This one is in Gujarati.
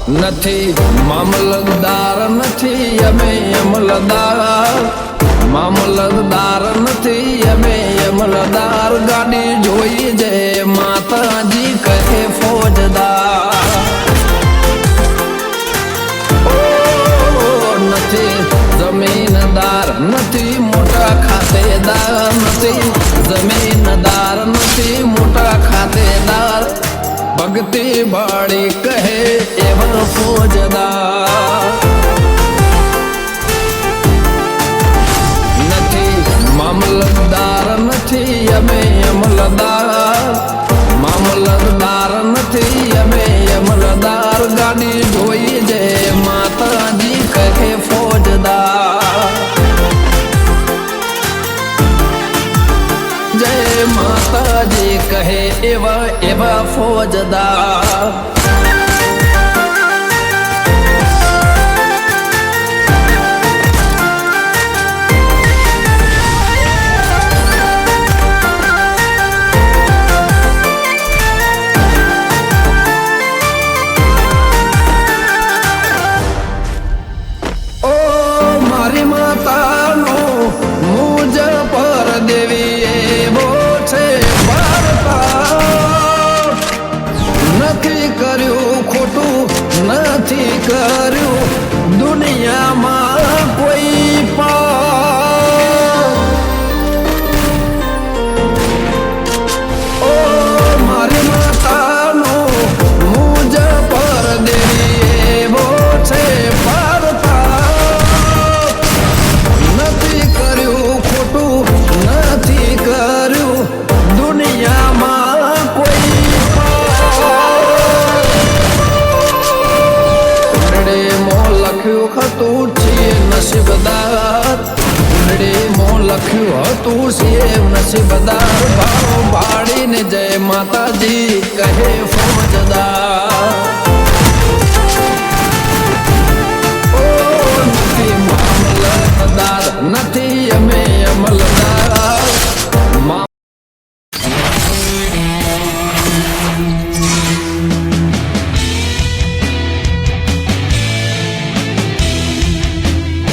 નથી મામલતદાર નથી અમે અમલદાર, મામલતદાર નથી અમે અમલદાર, ગાડી જોઈ જે માતાજી કહે ફોજદાર. નથી જમીનદાર નથી મોટા ખાતેદાર, નથી જમીનદાર નથી મોટા ખાતેદાર, ભક્તિ બાળી કહે એવા ફોજદાર. નથી મામલતદાર નથી અમે અમલદાર, મામલતદાર નથી અમે અમલદાર, ગાડી જોઈ જે માતાજી કહે ફોજદાર. જય માતાજી કહે એવા એવા ફોજદાર. નથી કર્યું દુનિયામાં કોઈ પાપ. ઓ મારી માતાનો મુજ પર દેવી એવો છે પરતાપ. નથી કર્યું ખોટું નથી કર્યું દુનિયામાં કોઈ લખ્યું હતું છીએ નસીબદાર, કુંડળીમાં લખ્યું હતું છીએ નસીબદાર, ભાવ ભાડીને જય માતાજી